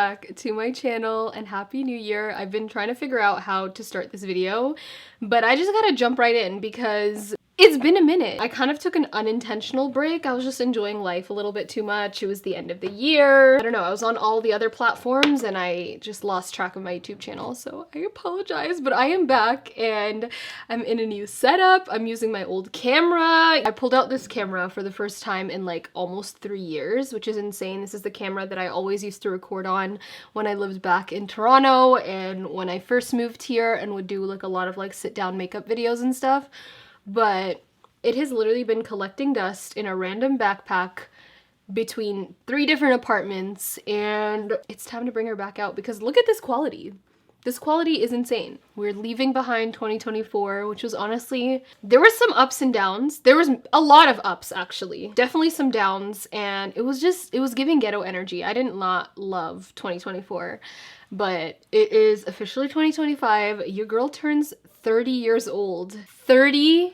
back to my channel and happy new year. I've been trying to figure out how to start this video, but I just gotta jump right in because it's been a minute. I kind of took an unintentional break. I was just enjoying life a little bit too much. It was the end of the year. I don't know, I was on all the other platforms and I just lost track of my YouTube channel, so I apologize, but I am back and I'm in a new setup. I'm using my old camera. I pulled out this camera for the first time in like almost 3 years, which is insane. This is the camera that I always used to record on when I lived back in Toronto and when I first moved here and would do like a lot of like sit down makeup videos and stuff. But it has literally been collecting dust in a random backpack between 3 different apartments, and it's time to bring her back out because look at this quality. This quality is insane. We're leaving behind 2024, which was honestly, there were some ups and downs. There was a lot of ups actually, definitely some downs, and it was giving ghetto energy. I did not love 2024, but it is officially 2025. Your girl turns 30 years old. 30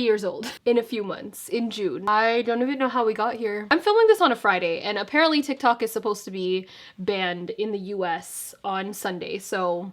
years old in a few months, in June. I don't even know how we got here. I'm filming this on a Friday, and apparently TikTok is supposed to be banned in the US on Sunday, so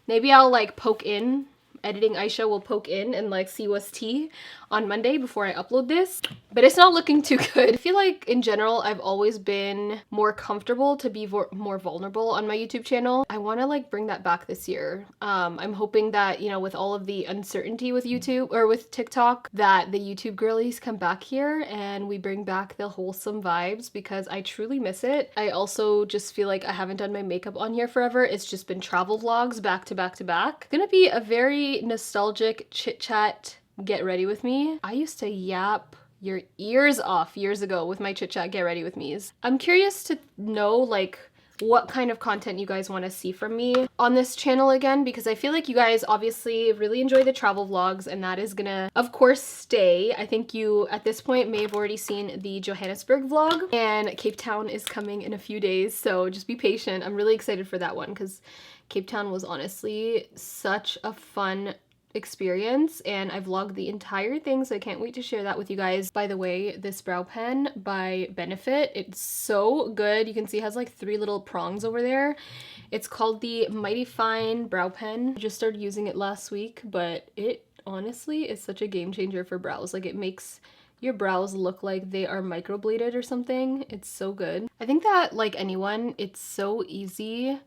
maybe I'll like poke in. Editing Aysha will poke in and like see what's tea on Monday before I upload this, but it's not looking too good. I feel like in general I've always been more comfortable to be more vulnerable on my YouTube channel. I want to like bring that back this year. I'm hoping that, you know, with all of the uncertainty with YouTube or with TikTok, that the YouTube girlies come back here and we bring back the wholesome vibes because I truly miss it. I also just feel like I haven't done my makeup on here forever. It's just been travel vlogs back to back to back. Gonna be a very nostalgic chit chat get ready with me. I used to yap your ears off years ago with my chit chat get ready with me's. I'm curious to know like what kind of content you guys want to see from me on this channel again, because I feel like you guys obviously really enjoy the travel vlogs and that is gonna of course stay. I think you at this point may have already seen the Johannesburg vlog, and Cape Town is coming in a few days, so just be patient. I'm really excited for that one because Cape Town was honestly such a fun experience and I vlogged the entire thing, so I can't wait to share that with you guys. By the way, this brow pen by Benefit, it's so good. You can see it has like 3 little prongs over there. It's called the Mighty Fine Brow Pen. I just started using it last week, but it honestly is such a game changer for brows. Like it makes your brows look like they are microbladed or something. It's so good. I think that like anyone, it's so easy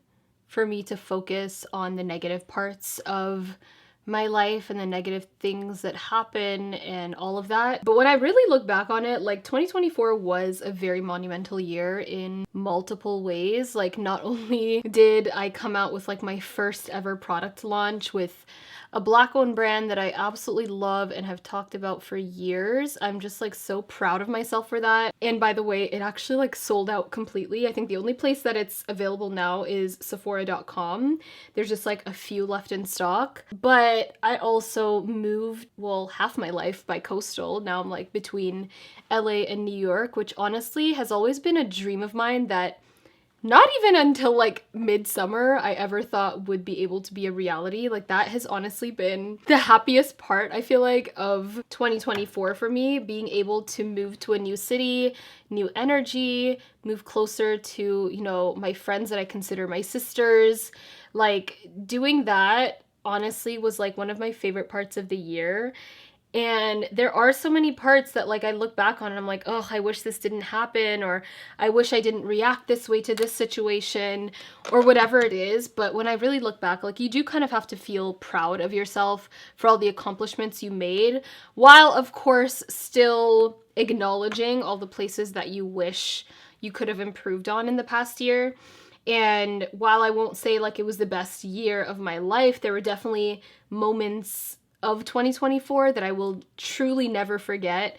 for me to focus on the negative parts of my life and the negative things that happen and all of that. But when I really look back on it, like 2024 was a very monumental year in multiple ways. Like not only did I come out with like my first ever product launch with a Black-owned brand that I absolutely love and have talked about for years. I'm just like so proud of myself for that. And by the way, it actually like sold out completely. I think the only place that it's available now is Sephora.com. There's just like a few left in stock. But I also moved, well, half my life by coastal. Now I'm like between LA and New York, which honestly has always been a dream of mine that not even until like midsummer I ever thought would be able to be a reality. Like that has honestly been the happiest part, I feel like, of 2024 for me, being able to move to a new city, new energy, move closer to, you know, my friends that I consider my sisters. Like doing that honestly was like one of my favorite parts of the year. And there are so many parts that like I look back on and I'm like, oh, I wish this didn't happen, or I wish I didn't react this way to this situation, or whatever it is. But when I really look back, like you do kind of have to feel proud of yourself for all the accomplishments you made, while of course still acknowledging all the places that you wish you could have improved on in the past year. And while I won't say like it was the best year of my life, there were definitely moments of 2024 that I will truly never forget,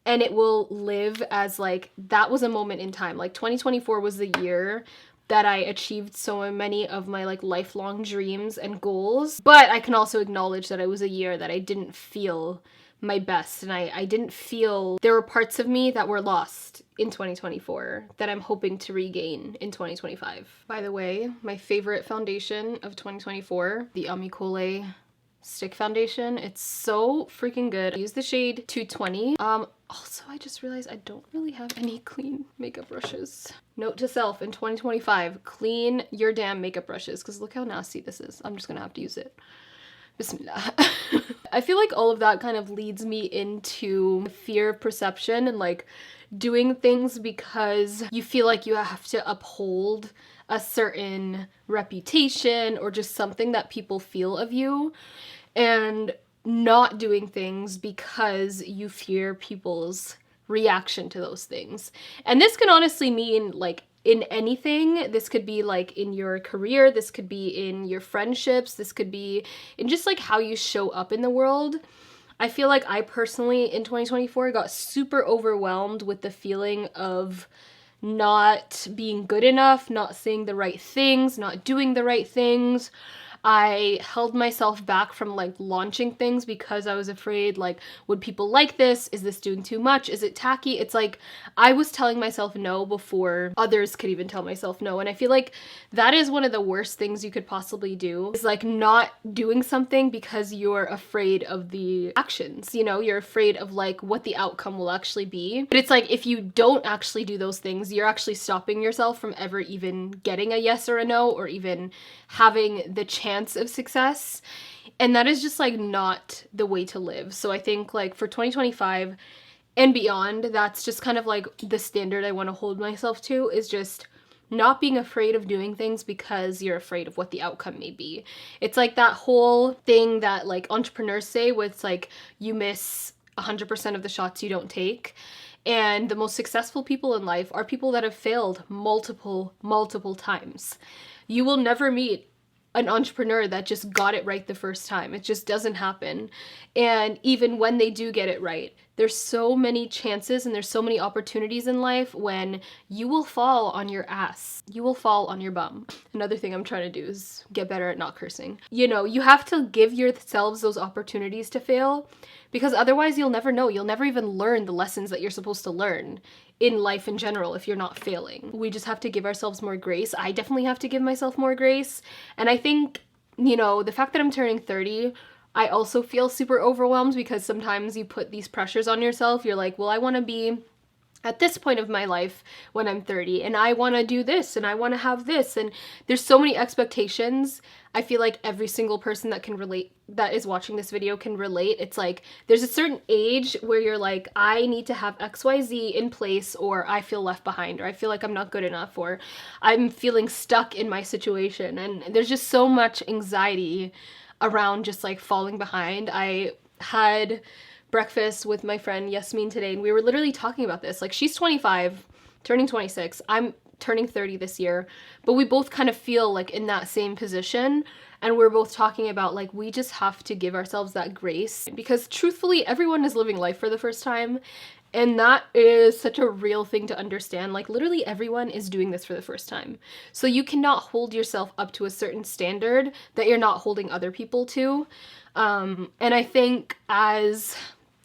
and it will live as like that was a moment in time. Like 2024 was the year that I achieved so many of my like lifelong dreams and goals, but I can also acknowledge that it was a year that I didn't feel my best, and I didn't feel, there were parts of me that were lost in 2024 that I'm hoping to regain in 2025. By the way, my favorite foundation of 2024, the Amicole stick foundation. It's so freaking good. I use the shade 220. Also, I just realized I don't really have any clean makeup brushes. Note to self, in 2025, clean your damn makeup brushes, because look how nasty this is. I'm just gonna have to use it. Bismillah. I feel like all of that kind of leads me into fear of perception and like doing things because you feel like you have to uphold a certain reputation or just something that people feel of you, and not doing things because you fear people's reaction to those things. And this can honestly mean like in anything. This could be like in your career, this could be in your friendships, this could be in just like how you show up in the world. I feel like I personally in 2024 got super overwhelmed with the feeling of not being good enough, not saying the right things, not doing the right things. I held myself back from like launching things because I was afraid, like, would people like this? Is this doing too much? Is it tacky? It's like I was telling myself no before others could even tell myself no. And I feel like that is one of the worst things you could possibly do, is like not doing something because you're afraid of the actions, you know, you're afraid of like what the outcome will actually be. But it's like if you don't actually do those things, you're actually stopping yourself from ever even getting a yes or a no, or even having the chance of success. And that is just like not the way to live. So I think like for 2025 and beyond, that's just kind of like the standard I want to hold myself to, is just not being afraid of doing things because you're afraid of what the outcome may be. It's like that whole thing that like entrepreneurs say, where it's like you miss 100% of the shots you don't take. And the most successful people in life are people that have failed multiple times. You will never meet an entrepreneur that just got it right the first time. It just doesn't happen. And even when they do get it right, there's so many chances and there's so many opportunities in life when you will fall on your ass. You will fall on your bum. Another thing I'm trying to do is get better at not cursing. You know, you have to give yourselves those opportunities to fail, because otherwise you'll never know. You'll never even learn the lessons that you're supposed to learn in life in general if you're not failing. We just have to give ourselves more grace. I definitely have to give myself more grace. And I think, you know, the fact that I'm turning 30, I also feel super overwhelmed, because sometimes you put these pressures on yourself. You're like, well, I want to be at this point of my life when I'm 30, and I want to do this, and I want to have this, and there's so many expectations. I feel like every single person that can relate, that is watching this video, can relate. It's like there's a certain age where you're like, I need to have XYZ in place, or I feel left behind, or I feel like I'm not good enough, or I'm feeling stuck in my situation. And there's just so much anxiety around just like falling behind. I had breakfast with my friend Yasmin today, and we were literally talking about this. Like, she's 25, turning 26. I'm turning 30 this year, but we both kind of feel like in that same position, and we're both talking about like we just have to give ourselves that grace, because truthfully everyone is living life for the first time, and that is such a real thing to understand. Like, literally everyone is doing this for the first time. So you cannot hold yourself up to a certain standard that you're not holding other people to. And I think as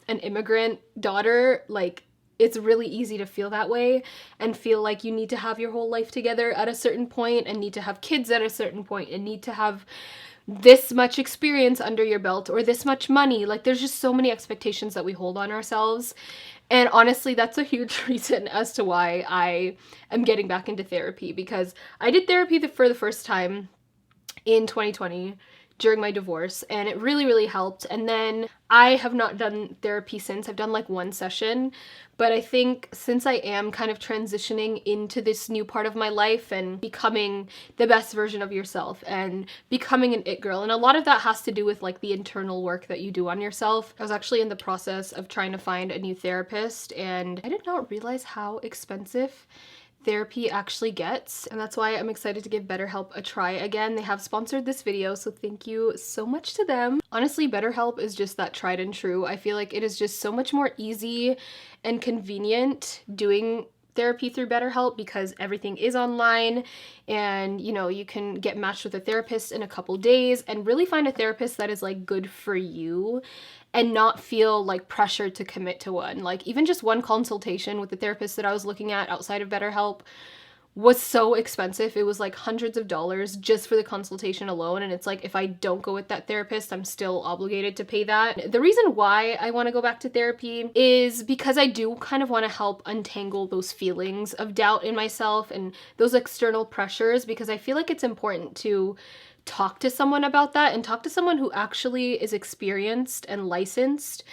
an immigrant daughter, like, it's really easy to feel that way and feel like you need to have your whole life together at a certain point, and need to have kids at a certain point, and need to have this much experience under your belt, or this much money. Like, there's just so many expectations that we hold on ourselves. And honestly, that's a huge reason as to why I am getting back into therapy, because I did therapy for the first time in 2020 during my divorce, and it really helped. And then I have not done therapy since. I've done like one session, but I think since I am kind of transitioning into this new part of my life and becoming the best version of yourself and becoming an it girl, and a lot of that has to do with like the internal work that you do on yourself. I was actually in the process of trying to find a new therapist, and I did not realize how expensive therapy actually gets, and that's why I'm excited to give BetterHelp a try again. They have sponsored this video, so thank you so much to them. Honestly, BetterHelp is just that tried and true. I feel like it is just so much more easy and convenient doing therapy through BetterHelp, because everything is online, and you know, you can get matched with a therapist in a couple days and really find a therapist that is like good for you and not feel like pressured to commit to one. Like, even just one consultation with the therapist that I was looking at outside of BetterHelp was so expensive. It was like hundreds of dollars just for the consultation alone. And it's like, if I don't go with that therapist, I'm still obligated to pay that. The reason why I want to go back to therapy is because I do kind of want to help untangle those feelings of doubt in myself and those external pressures, because I feel like it's important to talk to someone about that and talk to someone who actually is experienced and licensed,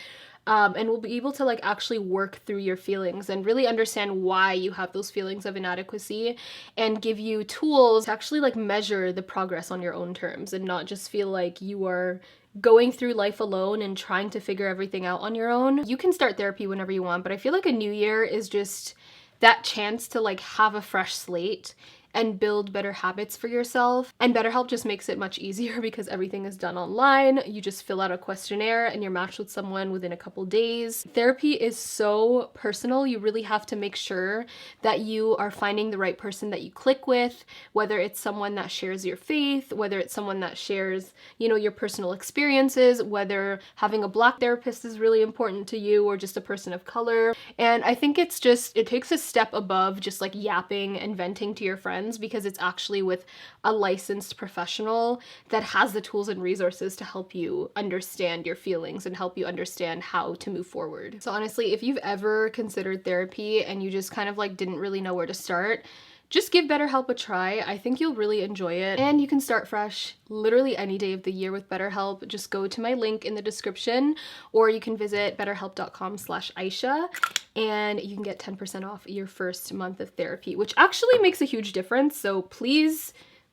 and will be able to like actually work through your feelings and really understand why you have those feelings of inadequacy, and give you tools to actually like measure the progress on your own terms and not just feel like you are going through life alone and trying to figure everything out on your own. You can start therapy whenever you want, but I feel like a new year is just that chance to like have a fresh slate and build better habits for yourself. And BetterHelp just makes it much easier because everything is done online. You just fill out a questionnaire and you're matched with someone within a couple days. Therapy is so personal. You really have to make sure that you are finding the right person that you click with, whether it's someone that shares your faith, whether it's someone that shares, you know, your personal experiences, whether having a Black therapist is really important to you or just a person of color. And I think it's just, it takes a step above just like yapping and venting to your friends, because it's actually with a licensed professional that has the tools and resources to help you understand your feelings and help you understand how to move forward. So honestly, if you've ever considered therapy and you just kind of like didn't really know where to start, just give BetterHelp a try. I think you'll really enjoy it, and you can start fresh literally any day of the year with BetterHelp. Just go to my link in the description, or you can visit betterhelp.com/Aysha, and you can get 10% off your first month of therapy, which actually makes a huge difference. So please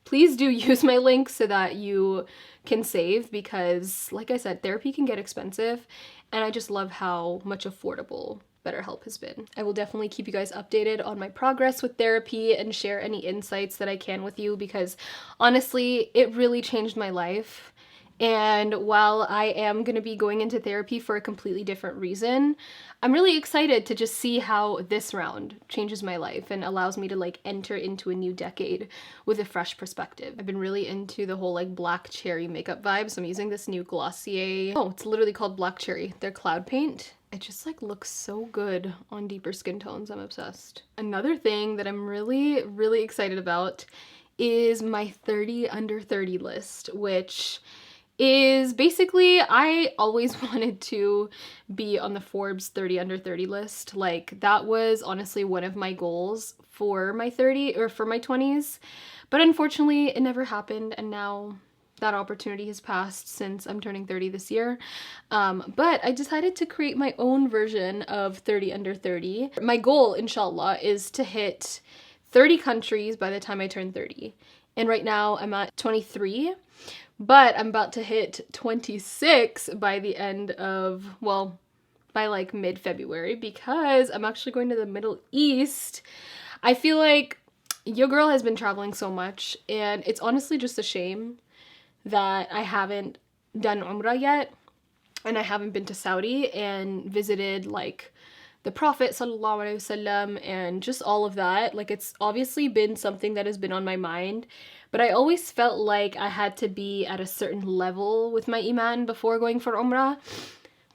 do use my link so that you can save, because like I said, therapy can get expensive, and I just love how much affordable BetterHelp has been. I will definitely keep you guys updated on my progress with therapy and share any insights that I can with you, because honestly, it really changed my life. And while I am going to be going into therapy for a completely different reason, I'm really excited to just see how this round changes my life and allows me to like enter into a new decade with a fresh perspective. I've been really into the whole like black cherry makeup vibe, so I'm using this new Glossier, oh, it's literally called Black Cherry. They're cloud paint. It just like looks so good on deeper skin tones. I'm obsessed. Another thing that I'm really excited about is my 30 under 30 list, which is basically, I always wanted to be on the Forbes 30 under 30 list. Like that was honestly one of my goals for my 30 or for my 20s, but unfortunately it never happened, and now that opportunity has passed since I'm turning 30 this year. But I decided to create my own version of 30 under 30. My goal, inshallah, is to hit 30 countries by the time I turn 30. And right now I'm at 23, but I'm about to hit 26 by the end of, well, by like mid-February, because I'm actually going to the Middle East. I feel like your girl has been traveling so much, and it's honestly just a shame that I haven't done Umrah yet, and I haven't been to Saudi and visited like the Prophet sallallahu alaihi wasallam and just all of that. Like it's obviously been something that has been on my mind, but I always felt like I had to be at a certain level with my iman before going for Umrah.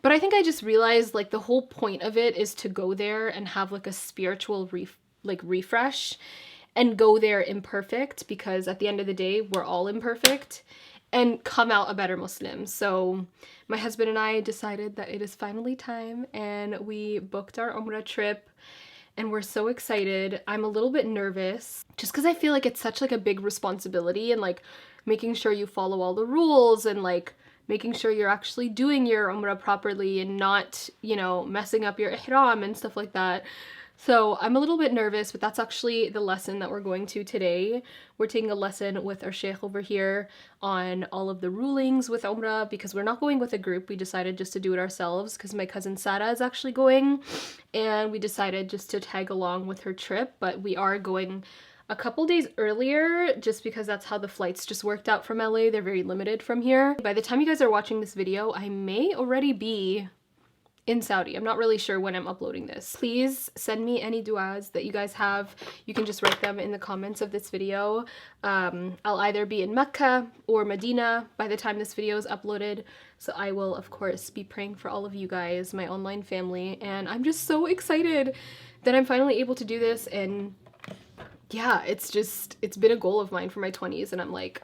But I think I just realized like the whole point of it is to go there and have like a spiritual refresh, and go there imperfect, because at the end of the day we're all imperfect, and come out a better Muslim. So my husband and I decided that it is finally time, and we booked our Umrah trip, and we're so excited. I'm a little bit nervous just because I feel like it's such like a big responsibility, and like making sure you follow all the rules and like making sure you're actually doing your Umrah properly and not, you know, messing up your ihram and stuff like that. So I'm a little bit nervous, but that's actually the lesson that we're going to today. We're taking a lesson with our sheikh over here on all of the rulings with Umrah, because we're not going with a group. We decided just to do it ourselves because my cousin Sarah is actually going, and we decided just to tag along with her trip, but we are going a couple days earlier just because that's how the flights just worked out from LA. They're very limited from here. By the time you guys are watching this video, I may already be in Saudi. I'm not really sure when I'm uploading this. Please send me any du'as that you guys have. You can just write them in the comments of this video. I'll either be in Mecca or Medina by the time this video is uploaded. So I will, of course, be praying for all of you guys, my online family. And I'm just so excited that I'm finally able to do this, and yeah, it's been a goal of mine for my 20s, and I'm like,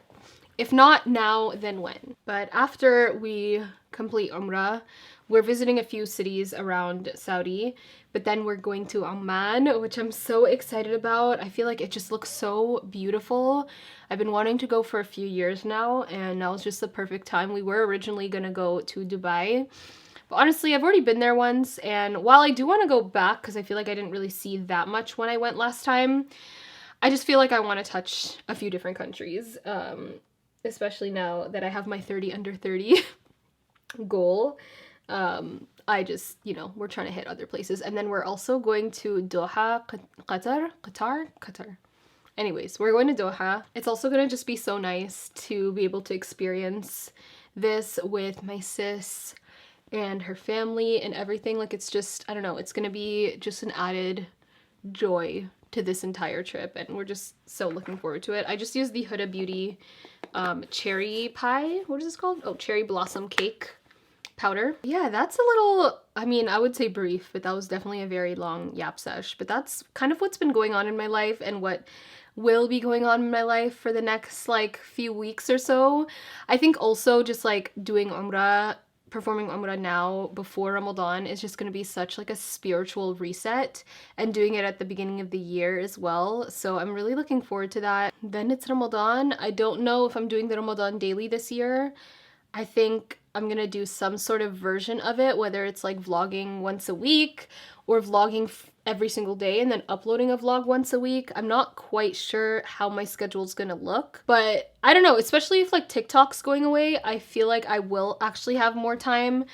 if not now, then when? But after we complete Umrah, we're visiting a few cities around Saudi, but then we're going to Oman, which I'm so excited about. I feel like it just looks so beautiful. I've been wanting to go for a few years now, and now it's just the perfect time. We were originally gonna go to Dubai, but honestly, I've already been there once, and while I do want to go back, because I feel like I didn't really see that much when I went last time, I just feel like I want to touch a few different countries, especially now that I have my 30 under 30 goal. I just, you know, we're trying to hit other places. And then we're also going to Doha, Qatar. Anyways, we're going to Doha. It's also going to just be so nice to be able to experience this with my sis and her family and everything. Like, it's just, I don't know, it's going to be just an added joy to this entire trip, and we're just so looking forward to it. I just used the Huda Beauty cherry pie, what is this called? Oh, cherry blossom cake powder. Yeah, that's a little, I mean, I would say brief, but that was definitely a very long yap sesh. But that's kind of what's been going on in my life and what will be going on in my life for the next like few weeks or so. I think also just like doing Umrah, performing Umrah now before Ramadan is just going to be such like a spiritual reset, and doing it at the beginning of the year as well. So I'm really looking forward to that. Then it's Ramadan. I don't know if I'm doing the Ramadan daily this year. I think I'm gonna do some sort of version of it, whether it's like vlogging once a week or vlogging every single day and then uploading a vlog once a week. I'm not quite sure how my schedule's gonna look, but I don't know, especially if like TikTok's going away, I feel like I will actually have more time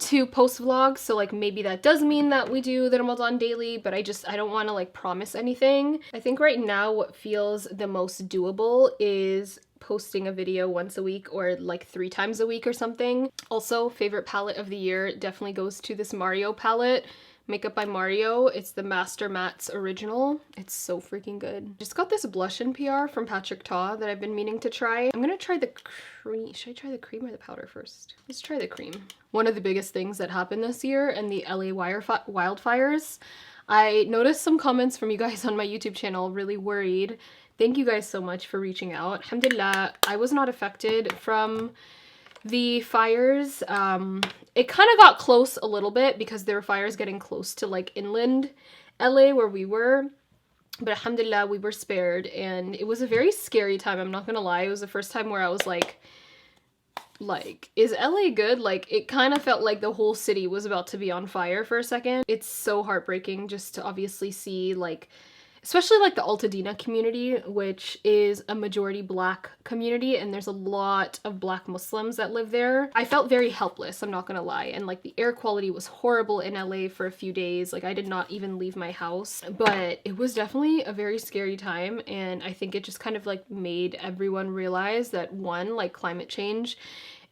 to post vlogs. So like maybe that does mean that we do the Ramadan daily, but I don't want to like promise anything. I think right now what feels the most doable is posting a video once a week or like 3 times a week or something. Also, favorite palette of the year definitely goes to this Mario palette. Makeup by Mario. It's the Master Mattes original. It's so freaking good. Just got this blush in PR from Patrick Ta that I've been meaning to try. I'm gonna try the cream. Should I try the cream or the powder first? Let's try the cream. One of the biggest things that happened this year in the LA wildfires, I noticed some comments from you guys on my YouTube channel, really worried. Thank you guys so much for reaching out. Alhamdulillah, I was not affected from the fires. It kind of got close a little bit because there were fires getting close to like inland LA where we were, but alhamdulillah we were spared, and it was a very scary time, I'm not gonna lie. It was the first time where I was like, is LA good? Like, it kind of felt like the whole city was about to be on fire for a second. It's so heartbreaking just to obviously see like, especially like the Altadena community, which is a majority Black community, and there's a lot of Black Muslims that live there. I felt very helpless, I'm not gonna lie, and like the air quality was horrible in LA for a few days. Like, I did not even leave my house, but it was definitely a very scary time, and I think it just kind of like made everyone realize that, one, like climate change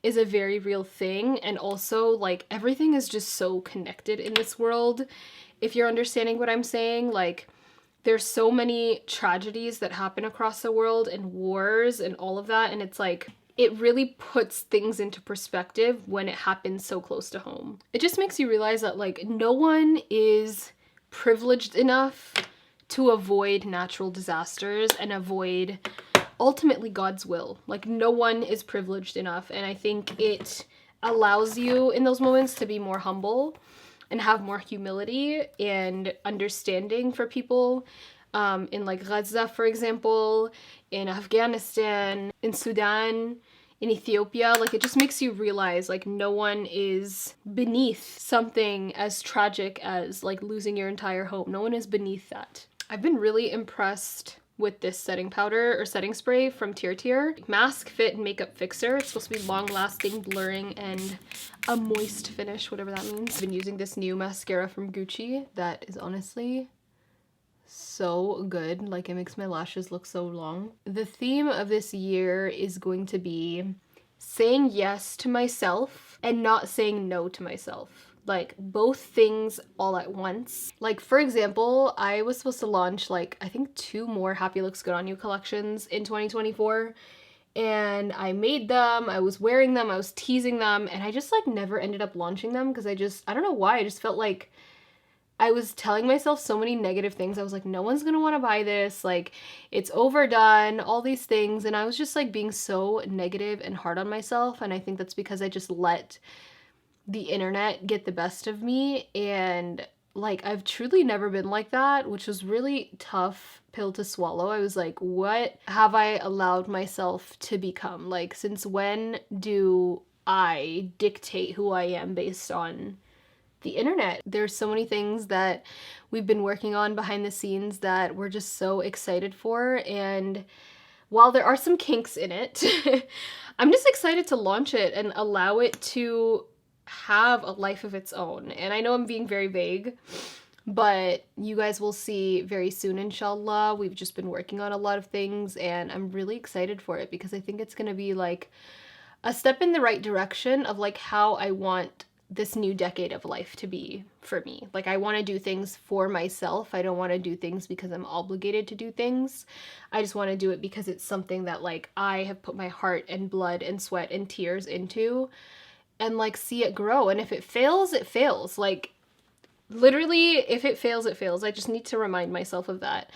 is a very real thing, and also like everything is just so connected in this world, if you're understanding what I'm saying. Like, there's so many tragedies that happen across the world and wars and all of that, and it's like, it really puts things into perspective when it happens so close to home. It just makes you realize that like no one is privileged enough to avoid natural disasters and avoid ultimately God's will. Like, no one is privileged enough, and I think it allows you in those moments to be more humble and have more humility and understanding for people in like Gaza, for example, in Afghanistan, in Sudan, in Ethiopia. Like, it just makes you realize like no one is beneath something as tragic as like losing your entire home. No one is beneath that. I've been really impressed with this setting powder or setting spray from Tier. Mask Fit and Makeup Fixer. It's supposed to be long-lasting, blurring, and a moist finish, whatever that means. I've been using this new mascara from Gucci that is honestly so good. Like, it makes my lashes look so long. The theme of this year is going to be saying yes to myself and not saying no to myself. Like, both things all at once. Like, for example, I was supposed to launch like, I think 2 more Happy Looks Good On You collections in 2024, and I made them, I was wearing them, I was teasing them, and I just like never ended up launching them because I don't know why, I just felt like I was telling myself so many negative things. I was like, no one's gonna want to buy this, like it's overdone, all these things. And I was just like being so negative and hard on myself. And I think that's because I just let the internet get the best of me. And like I've truly never been like that, which was really tough pill to swallow. I was like, what have I allowed myself to become? Like, since when do I dictate who I am based on the internet? There's so many things that we've been working on behind the scenes that we're just so excited for, and while there are some kinks in it, I'm just excited to launch it and allow it to have a life of its own. And I know I'm being very vague, but you guys will see very soon, inshallah. We've just been working on a lot of things and I'm really excited for it because I think it's gonna be like a step in the right direction of like how I want this new decade of life to be for me. Like, I want to do things for myself. I don't want to do things because I'm obligated to do things. I just want to do it because it's something that like I have put my heart and blood and sweat and tears into, and like see it grow. And if it fails, it fails. Like, literally, if it fails, it fails. I just need to remind myself of that.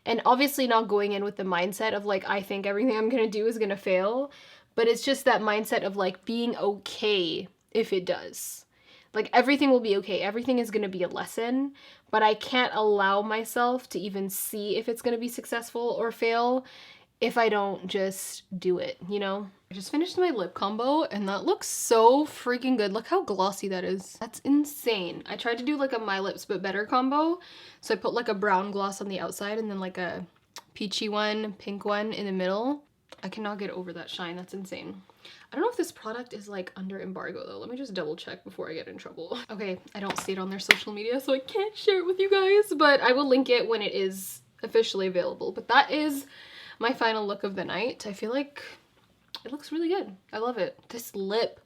And obviously not going in with the mindset of like, I think everything I'm gonna do is gonna fail, but it's just that mindset of like being okay if it does. Like, everything will be okay. Everything is gonna be a lesson, but I can't allow myself to even see if it's gonna be successful or fail if I don't just do it, you know? I just finished my lip combo and that looks so freaking good. Look how glossy that is. That's insane. I tried to do like a My Lips But Better combo. So I put like a brown gloss on the outside and then like a peachy one, pink one in the middle. I cannot get over that shine. That's insane. I don't know if this product is like under embargo though. Let me just double check before I get in trouble. Okay, I don't see it on their social media, so I can't share it with you guys, but I will link it when it is officially available. But that is my final look of the night. I feel like it looks really good. I love it. This lip,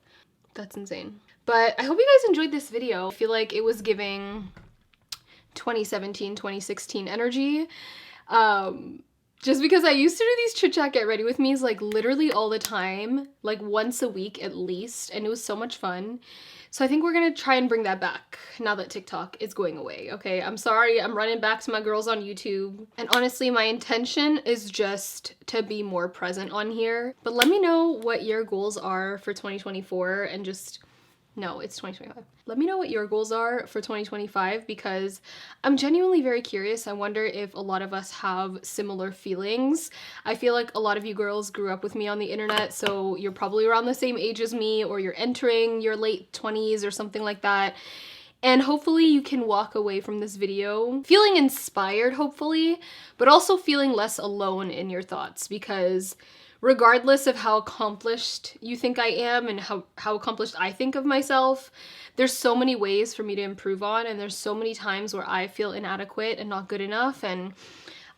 that's insane. But I hope you guys enjoyed this video. I feel like it was giving 2017, 2016 energy. Just because I used to do these chit chat get ready with me's like literally all the time, like once a week at least, and it was so much fun. So I think we're gonna try and bring that back now that TikTok is going away, okay? I'm sorry, I'm running back to my girls on YouTube. And honestly, my intention is just to be more present on here. But let me know what your goals are for 2024 and just... No, it's 2025. Let me know what your goals are for 2025 because I'm genuinely very curious. I wonder if a lot of us have similar feelings. I feel like a lot of you girls grew up with me on the internet, so you're probably around the same age as me, or you're entering your late 20s or something like that. And hopefully you can walk away from this video feeling inspired, hopefully, but also feeling less alone in your thoughts, because regardless of how accomplished you think I am and how accomplished I think of myself, there's so many ways for me to improve on, and there's so many times where I feel inadequate and not good enough, and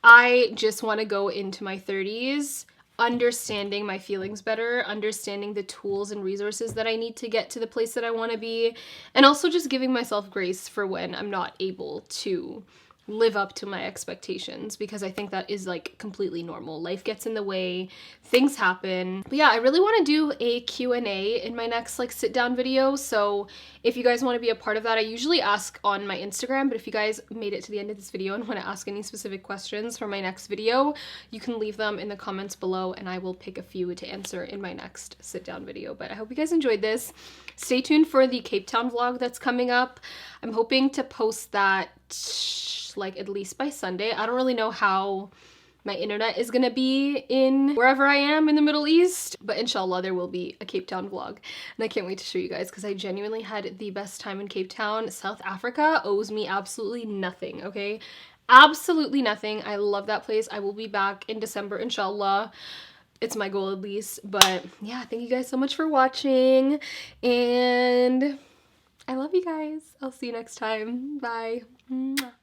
I just want to go into my 30s understanding my feelings better, understanding the tools and resources that I need to get to the place that I want to be, and also just giving myself grace for when I'm not able to live up to my expectations, because I think that is like completely normal. Life gets in the way, things happen. But yeah, I really want to do a Q&A in my next like sit down video. So if you guys want to be a part of that, I usually ask on my Instagram, but if you guys made it to the end of this video and want to ask any specific questions for my next video, you can leave them in the comments below and I will pick a few to answer in my next sit down video. But I hope you guys enjoyed this. Stay tuned for the Cape Town vlog that's coming up. I'm hoping to post that like at least by Sunday. I don't really know how my internet is gonna be in wherever I am in the Middle East, but inshallah there will be a Cape Town vlog, and I can't wait to show you guys because I genuinely had the best time in Cape Town. South Africa owes me absolutely nothing, okay? Absolutely nothing. I love that place. I will be back in December, inshallah. It's my goal at least. But yeah, thank you guys so much for watching, and I love you guys. I'll see you next time. Bye. Mwah.